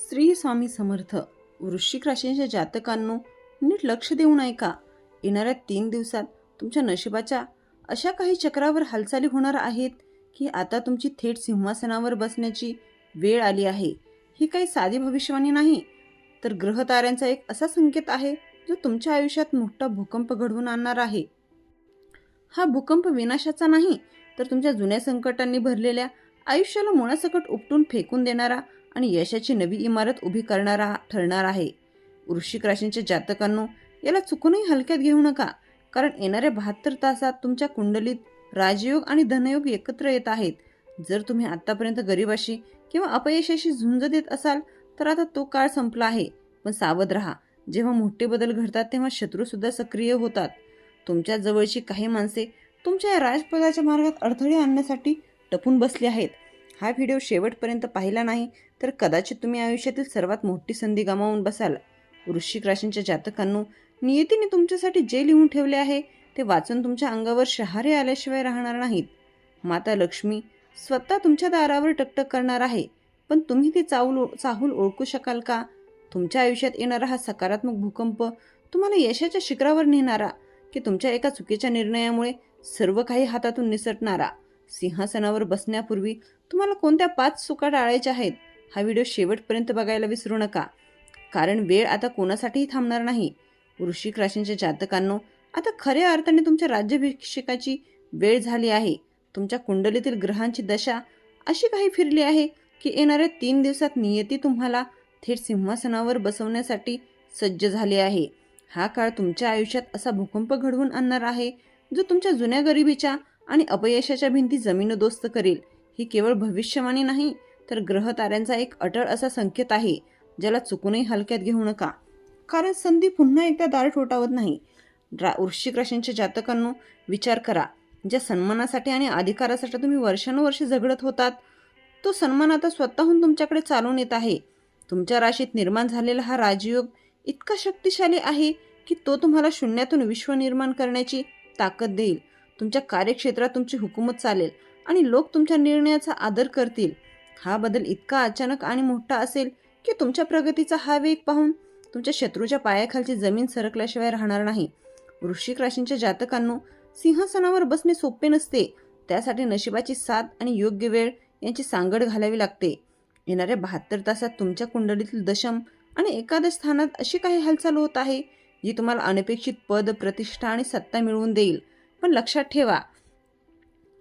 श्री स्वामी समर्थ. वृश्चिक राशीच्या जातकांनो, नीट लक्ष देऊन ऐका. येणाऱ्या 3 दिवसात तुमच्या नशिबाच्या अशा काही चक्रावर हालचाली होणार आहेत की आता तुमची थेट सिंहासनावर बसण्याची वेळ आली आहे. ही काही साधी भविष्यवाणी नाही, तर ग्रहताऱ्यांचा एक असा संकेत आहे जो तुमच्या आयुष्यात मोठा भूकंप घडवून आणणार आहे. हा भूकंप विनाशाचा नाही, तर तुमच्या जुन्या संकटांनी भरलेल्या आयुष्याला मुळासकट उपटून फेकून देणारा आणि यशाची नवी इमारत उभी करणारा ठरणार आहे. वृश्चिक राशीच्या जातकांनो, याला चुकूनही हलक्यात घेऊ नका, कारण येणाऱ्या 72 तासात तुमच्या कुंडलीत राजयोग आणि धनयोग एकत्र येत आहेत. जर तुम्ही आतापर्यंत गरिबाशी किंवा अपयशाशी झुंज देत असाल तर आता तो काळ संपला आहे. पण सावध राहा, जेव्हा मोठे बदल घडतात तेव्हा शत्रू सुद्धा सक्रिय होतात. तुमच्या जवळची काही माणसे तुमच्या या राजपदाच्या मार्गात अडथळे आणण्यासाठी टपून बसली आहेत. हा व्हिडिओ शेवटपर्यंत पाहिला नाही तर कदाचित तुम्ही आयुष्यातील सर्वात मोठी संधी गमावून बसाल. वृश्चिक राशीच्या जातकांनो, नियतीने तुमच्यासाठी जे लिहून ठेवले आहे ते वाचून तुमच्या अंगावर शहारे आल्याशिवाय राहणार नाहीत. माता लक्ष्मी स्वतः तुमच्या दारावर टकटक करणार आहे, पण तुम्ही ती चाहूल ओळखू शकाल का? तुमच्या आयुष्यात येणारा हा सकारात्मक भूकंप तुम्हाला यशाच्या शिखरावर नेणारा, की तुमच्या एका चुकीच्या निर्णयामुळे सर्व काही हातातून निसटणारा? सिंहासनावर बसण्यापूर्वी तुम्हाला कोणत्या 5 चुका टाळायच्या आहेत? हा व्हिडिओ शेवटपर्यंत बघायला विसरू नका, कारण वेळ आता कोणासाठीही थांबणार नाही. वृश्चिक राशीच्या जातकांनो, आता खऱ्या अर्थाने तुमच्या राज्याभिषेकाची वेळ झाली आहे. तुमच्या कुंडलीतील ग्रहांची दशा अशी काही फिरली आहे की येणाऱ्या 3 दिवसात नियती तुम्हाला थेट सिंहासनावर बसवण्यासाठी सज्ज झाली आहे. हा काळ तुमच्या आयुष्यात असा भूकंप घडवून आणणार आहे जो तुमच्या जुन्या गरिबीच्या आणि अपयशाच्या भिंती जमीनदोस्त करेल. ही केवळ भविष्यवाणी नाही, तर ग्रहताऱ्यांचा एक अटळ असा संकेत आहे, ज्याला चुकूनही हलक्यात घेऊ नका, कारण संधी पुन्हा एकदा दार ठोठावत नाही. वृश्चिक राशीच्या जातकांनो, विचार करा, ज्या सन्मानासाठी आणि अधिकारासाठी तुम्ही वर्षानुवर्षे झगडत होतात, तो सन्मान आता स्वतःहून तुमच्याकडे चालून येत आहे. तुमच्या राशीत निर्माण झालेला हा राजयोग इतका शक्तिशाली आहे की तो तुम्हाला शून्यातून विश्व निर्माण करण्याची ताकद देईल. तुमच्या कार्यक्षेत्रात तुमची हुकूमत चालेल आणि लोक तुमच्या निर्णयाचा आदर करतील. हा बदल इतका अचानक आणि मोठा असेल की तुमच्या प्रगतीचा हा वेग पाहून तुमच्या शत्रूच्या पायाखालची जमीन सरकल्याशिवाय राहणार नाही. वृश्चिक राशीच्या जातकांनो, सिंहासनावर बसणे सोपे नसते. त्यासाठी नशिबाची साथ आणि योग्य वेळ यांची सांगड घालावी लागते. येणाऱ्या 72 तासात तुमच्या कुंडलीतील दशम आणि एकादश स्थानात अशी काही हालचाल होत आहे जी तुम्हाला अनपेक्षित पद, प्रतिष्ठा आणि सत्ता मिळवून देईल. पण लक्षात ठेवा,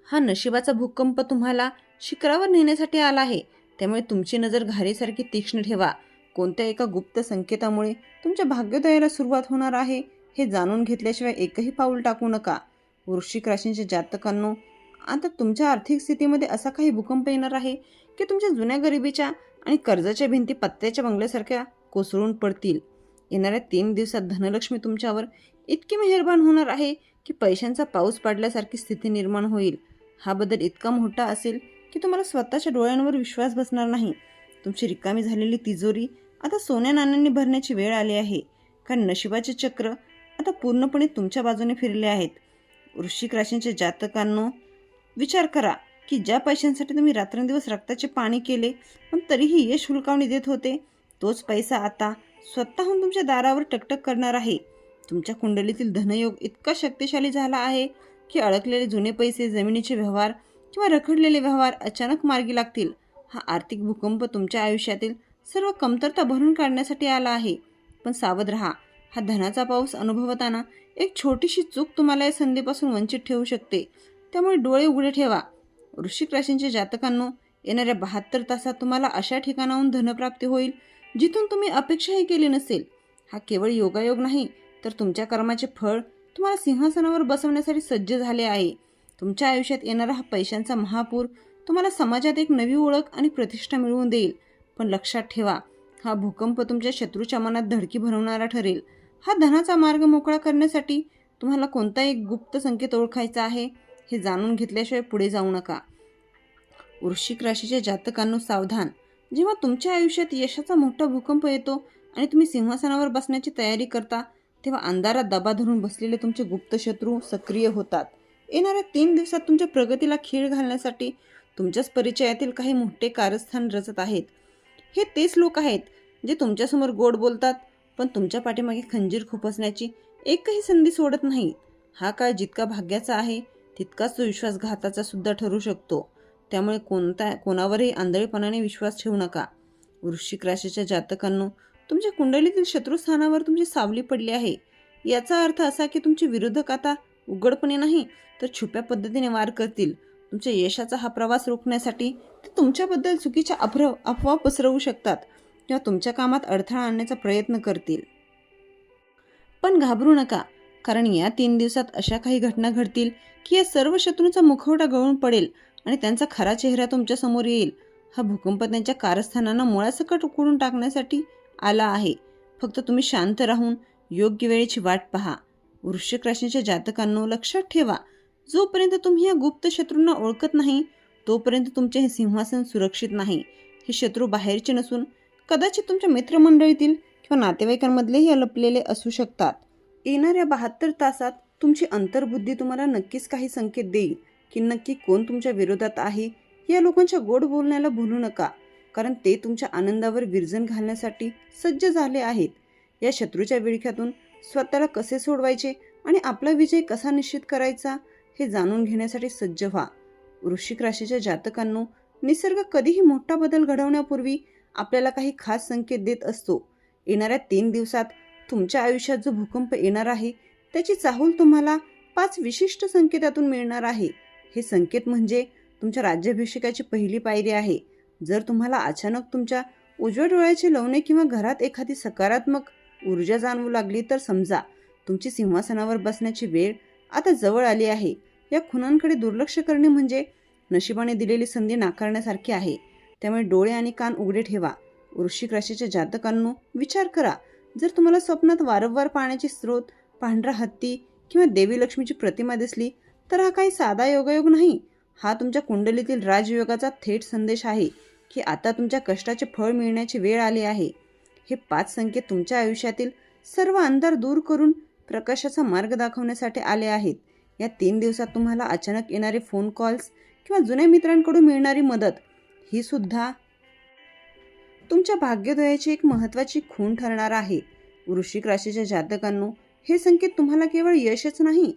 हा नशिबाचा भूकंप तुम्हाला शिखरावर नेण्यासाठी आला आहे. त्यामुळे तुमची नजर घारीसारखी तीक्ष्ण ठेवा. कोणत्या एका गुप्त संकेतामुळे तुमच्या भाग्योदयाला सुरुवात होणार आहे हे जाणून घेतल्याशिवाय एकही पाऊल टाकू नका. वृश्चिक राशीच्या जातकांनो, आता तुमच्या आर्थिक स्थितीमध्ये असा काही भूकंप येणार आहे की तुमच्या जुन्या गरिबीच्या आणि कर्जाच्या भिंती पत्त्याच्या बंगल्यासारख्या कोसळून पडतील. येणाऱ्या 3 दिवसात धनलक्ष्मी तुमच्यावर इतकी मेहरबान होणार आहे की पैशांचा पाऊस पडल्यासारखी स्थिती निर्माण होईल. हा बदल इतका मोठा असेल की तुम्हाला स्वतःच्या डोळ्यांवर विश्वास बसणार नाही. तुमची रिकामी झालेली तिजोरी आता सोन्या नाण्यांनी भरण्याची वेळ आली आहे, कारण नशिबाचे चक्र आता पूर्णपणे तुमच्या बाजूने फिरले आहेत. वृश्चिक राशीच्या जातकांनो, विचार करा की ज्या पैशांसाठी तुम्ही रात्रंदिवस रक्ताचे पाणी केले पण तरीही यश हुलकावणी देत होते, तोच पैसा आता स्वतःहून तुमच्या दारावर टकटक करणार आहे. तुमच्या कुंडलीतील धनयोग इतका शक्तिशाली झाला आहे की अडकलेले जुने पैसे, जमिनीचे व्यवहार किंवा रखडलेले व्यवहार अचानक मार्गी लागतील. हा आर्थिक भूकंप तुमच्या आयुष्यातील सर्व कमतरता भरून काढण्यासाठी आला आहे. पण सावध राहा, हा धनाचा पाऊस अनुभवताना एक छोटीशी चूक तुम्हाला या संधीपासून वंचित ठेवू शकते. त्यामुळे डोळे उघडे ठेवा. वृश्चिक राशीच्या जातकांनो, येणाऱ्या 72 तासात तुम्हाला अशा ठिकाणाहून धनप्राप्ती होईल जिथून तुम्ही अपेक्षाही केली नसेल. हा केवळ योगायोग नाही, तर तुमच्या कर्माचे फळ तुम्हाला सिंहासनावर बसवण्यासाठी सज्ज झाले आहे. तुमच्या आयुष्यात येणारा हा पैशांचा महापूर तुम्हाला समाजात एक नवी ओळख आणि प्रतिष्ठा मिळवून देईल. पण लक्षात ठेवा, हा भूकंप तुमच्या शत्रूच्या मनात धडकी भरवणारा ठरेल. हा धनाचा मार्ग मोकळा करण्यासाठी तुम्हाला कोणता एक गुप्त संकेत ओळखायचा आहे हे जाणून घेतल्याशिवाय पुढे जाऊ नका. वृश्चिक राशीच्या जातकांनो, सावधान, जेव्हा तुमच्या आयुष्यात यशाचा मोठा भूकंप येतो आणि तुम्ही सिंहासनावर बसण्याची तयारी करता, तेव्हा अंधारात दबा धरून बसलेले तुमचे गुप्त शत्रू सक्रिय होतात. येणाऱ्या 3 दिवसात तुमच्या प्रगतीला खीळ घालण्यासाठी तुमच्याच परिचयातील काही मोठे कारस्थान रचत आहेत. हे तेच लोक आहेत जे तुमच्यासमोर गोड बोलतात पण तुमच्या पाठीमागे खंजीर खुपसण्याची एकही संधी सोडत नाही. हा काळ जितका भाग्याचा आहे तितकाच तो विश्वासघाताचा सुद्धा ठरू शकतो. त्यामुळे कोणावरही आंधळेपणाने विश्वास ठेवू नका. वृश्चिक राशीच्या जातकांनो, तुमच्या कुंडलीतील शत्रुस्थानावर तुमची सावली पडली आहे. याचा अर्थ असा की तुमचे विरोधक आता उघडपणे नाही तर छुप्या पद्धतीने वार करतील. तुमच्या यशाचा हा प्रवास रोखण्यासाठी ते तुमच्याबद्दल चुकीच्या अफवा पसरवू शकतात किंवा तुमच्या कामात अडथळा आणण्याचा प्रयत्न करतील. पण घाबरू नका, कारण या 3 दिवसात अशा काही घटना घडतील की या सर्व शत्रूंचा मुखवटा गळून पडेल आणि त्यांचा खरा चेहरा तुमच्या समोर येईल. हा भूकंप त्यांच्या कारस्थानांना मुळासकट उकळून टाकण्यासाठी आला आहे. फक्त तुम्ही शांत राहून योग्य वेळेची वाट पहा. वृश्चिक राशीच्या जातकांनो, लक्षात ठेवा, जोपर्यंत तुम्ही या गुप्त शत्रूंना ओळखत नाही तोपर्यंत तुमचे हे सिंहासन सुरक्षित नाही. हे शत्रू बाहेरचे नसून कदाचित तुमच्या मित्रमंडळीतील किंवा नातेवाईकांमधलेही लपलेले असू शकतात. येणाऱ्या 72 तासात तुमची अंतर्बुद्धी तुम्हाला नक्कीच काही संकेत देईल की नक्की कोण तुमच्या विरोधात आहे. या लोकांच्या गोड बोलण्याला भूलू नका, कारण ते तुमच्या आनंदावर विरजण घालण्यासाठी सज्ज झाले आहेत. या शत्रूच्या विळख्यातून स्वतःला कसे सोडवायचे आणि आपला विजय कसा निश्चित करायचा हे जाणून घेण्यासाठी सज्ज व्हा. वृश्चिक राशीच्या जातकांनो, निसर्ग कधीही मोठा बदल घडवण्यापूर्वी आपल्याला काही खास संकेत देत असतो. येणाऱ्या 3 दिवसात तुमच्या आयुष्यात जो भूकंप येणार आहे त्याची चाहूल तुम्हाला 5 विशिष्ट संकेतातून मिळणार आहे. हे संकेत म्हणजे तुमच्या राज्याभिषेकाची पहिली पायरी आहे. जर तुम्हाला अचानक तुमच्या उजव्या डोळ्याचे लवणे किंवा घरात एखादी सकारात्मक ऊर्जा जाणवू लागली तर समजा तुमची सिंहासनावर बसण्याची वेळ आता जवळ आली आहे. या खुणांकडे दुर्लक्ष करणे म्हणजे नशिबाने दिलेली संधी नाकारण्यासारखी आहे. त्यामुळे डोळे आणि कान उघडे ठेवा. वृश्चिक राशीच्या जातकांनो, विचार करा, जर तुम्हाला स्वप्नात वारंवार पाण्याचे स्रोत, पांढरा हत्ती किंवा देवी लक्ष्मीची प्रतिमा दिसली तर हा काही साधा योगायोग नाही. हा तुमच्या कुंडलीतील राजयोगाचा थेट संदेश आहे की आता तुमच्या कष्टाचे फळ मिळण्याची वेळ आली आहे. हे 5 संकेत तुमच्या आयुष्यातील सर्व अंधार दूर करून प्रकाशाचा मार्ग दाखवण्यासाठी आले आहेत. या 3 दिवसात तुम्हाला अचानक येणारे फोन कॉल्स किंवा जुन्या मित्रांकडून मिळणारी मदत ही सुद्धा तुमच्या भाग्योदयाची एक महत्त्वाची खूण ठरणार आहे. वृश्चिक राशीच्या जातकांनो, हे संकेत तुम्हाला केवळ यशच नाही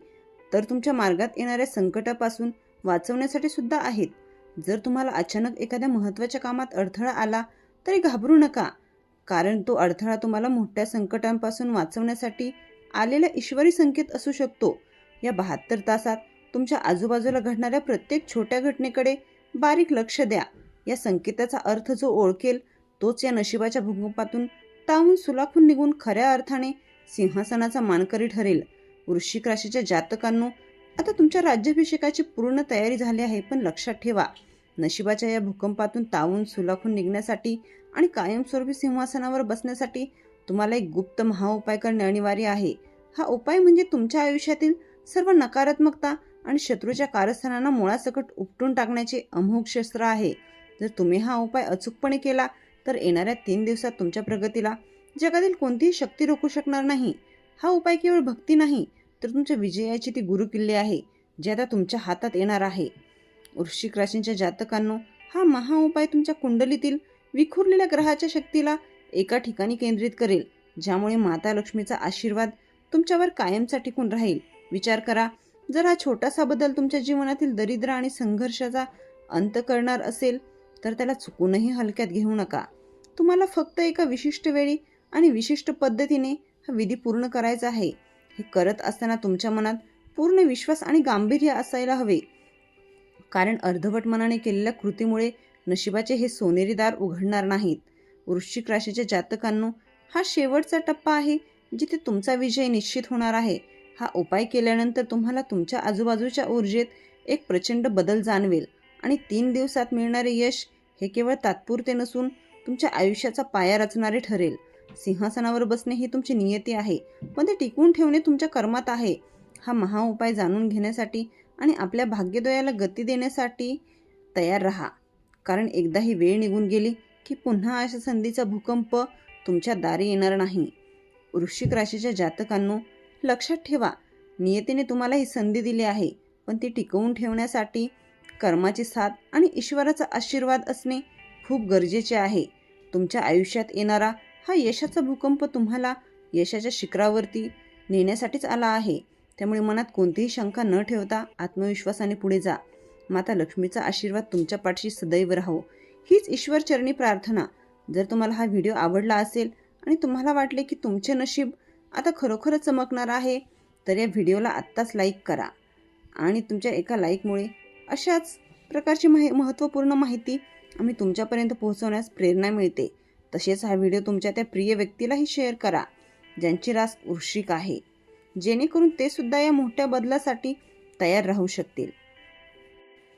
तर तुमच्या मार्गात येणाऱ्या संकटापासून वाचवण्यासाठी सुद्धा आहेत. जर तुम्हाला अचानक एखाद्या महत्त्वाच्या कामात अडथळा आला तरी घाबरू नका, कारण तो अडथळा तुम्हाला मोठ्या संकटांपासून वाचवण्यासाठी आलेला ईश्वरी संकेत असू शकतो. या 72 तासात तुमच्या आजूबाजूला घडणाऱ्या प्रत्येक छोट्या घटनेकडे बारीक लक्ष द्या. या संकेताचा अर्थ जो ओळखेल तोच या नशिबाच्या भूकंपातून तावून सुलाखून निघून खऱ्या अर्थाने सिंहासनाचा मानकरी ठरेल. वृश्चिक राशीच्या जातकांनो, आता तुमच्या राज्याभिषेकाची पूर्ण तयारी झाली आहे. पण लक्षात ठेवा, नशिबाच्या या भूकंपातून तावून सुलाखून निघण्यासाठी आणि कायमस्वरूपी सिंहासनावर बसण्यासाठी तुम्हाला एक गुप्त महाउपाय करणे अनिवार्य आहे. हा उपाय म्हणजे तुमच्या आयुष्यातील सर्व नकारात्मकता आणि शत्रूच्या कारस्थानांना मुळासकट उपटून टाकण्याचे अमोघ शस्त्र आहे. जर तुम्ही हा उपाय अचूकपणे केला तर येणाऱ्या 3 दिवसात तुमच्या प्रगतीला जगातील कोणतीही शक्ती रोखू शकणार नाही. हा उपाय केवळ भक्ती नाही तर तुमच्या विजयाची ती गुरुकिल्ली आहे जे आता तुमच्या हातात येणार आहे. वृश्चिक राशीच्या जातकांनो, हा महाउपाय तुमच्या कुंडलीतील विखुरलेल्या ग्रहाच्या शक्तीला एका ठिकाणी केंद्रित करेल, ज्यामुळे माता लक्ष्मीचा आशीर्वाद तुमच्यावर कायमचा टिकून राहील. विचार करा, जर हा छोटासा बदल तुमच्या जीवनातील दरिद्र आणि संघर्षाचा अंत करणार असेल तर त्याला चुकूनही हलक्यात घेऊ नका. तुम्हाला फक्त एका विशिष्ट वेळी आणि विशिष्ट पद्धतीने हा विधी पूर्ण करायचा आहे. हे करत असताना तुमच्या मनात पूर्ण विश्वास आणि गांभीर्य असायला हवे, कारण अर्धवट मनाने केलेल्या कृतीमुळे नशिबाचे हे सोनेरी दार उघडणार नाहीत. वृश्चिक राशीच्या जातकांनो, हा शेवटचा टप्पा आहे जिथे तुमचा विजय निश्चित होणार आहे. हा उपाय केल्यानंतर तुम्हाला तुमच्या आजूबाजूच्या ऊर्जेत एक प्रचंड बदल जाणवेल आणि 3 दिवसात मिळणारे यश हे केवळ तात्पुरते नसून तुमच्या आयुष्याचा पाया रचणारे ठरेल. सिंहासनावर बसणे ही तुमची नियती आहे, पण ते टिकवून ठेवणे तुमच्या कर्मात आहे. हा महाउपाय जाणून घेण्यासाठी आणि आपल्या भाग्योदयाला गती देण्यासाठी तयार राहा, कारण एकदा ही वेळ निघून गेली की पुन्हा अशा संधीचा भूकंप तुमच्या दारी येणार नाही. वृश्चिक राशीच्या जातकांनो, लक्षात ठेवा, नियतीने तुम्हाला ही संधी दिली आहे, पण ती टिकवून ठेवण्यासाठी कर्माची साथ आणि ईश्वराचा आशीर्वाद असणे खूप गरजेचे आहे. तुमच्या आयुष्यात येणारा हा यशाचा भूकंप तुम्हाला यशाच्या शिखरावरती नेण्यासाठीच आला आहे. त्यामुळे मनात कोणतीही शंका न ठेवता आत्मविश्वासाने पुढे जा. माता लक्ष्मीचा आशीर्वाद तुमच्या पाठीशी सदैव राहो, हीच ईश्वरचरणी प्रार्थना. जर तुम्हाला हा व्हिडिओ आवडला असेल आणि तुम्हाला वाटले की तुमचे नशीब आता खरोखरच चमकणार आहे, तर या व्हिडिओला आत्ताच लाईक करा. आणि तुमच्या एका लाईकमुळे अशाच प्रकारची महत्त्वपूर्ण माहिती आम्ही तुमच्यापर्यंत पोहोचवण्यास प्रेरणा मिळते. तसेच हा व्हिडिओ तुमच्या त्या प्रिय व्यक्तीलाही शेअर करा ज्यांची रास वृश्चिक आहे, जेणेकरून ते सुद्धा या मोठ्या बदलासाठी तयार राहू शकतील.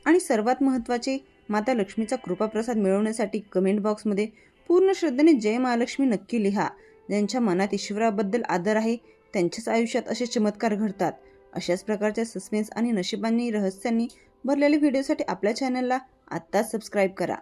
आणि सर्वात महत्त्वाचे, माता लक्ष्मीचा कृपाप्रसाद मिळवण्यासाठी कमेंट बॉक्समध्ये पूर्ण श्रद्धेने जय महालक्ष्मी नक्की लिहा. ज्यांच्या मनात ईश्वराबद्दल आदर आहे त्यांच्याच आयुष्यात असे चमत्कार घडतात. अशाच प्रकारच्या सस्पेन्स आणि नशिबांनी रहस्यांनी भरलेल्या व्हिडिओसाठी आपल्या चॅनलला आत्ताच सबस्क्राईब करा.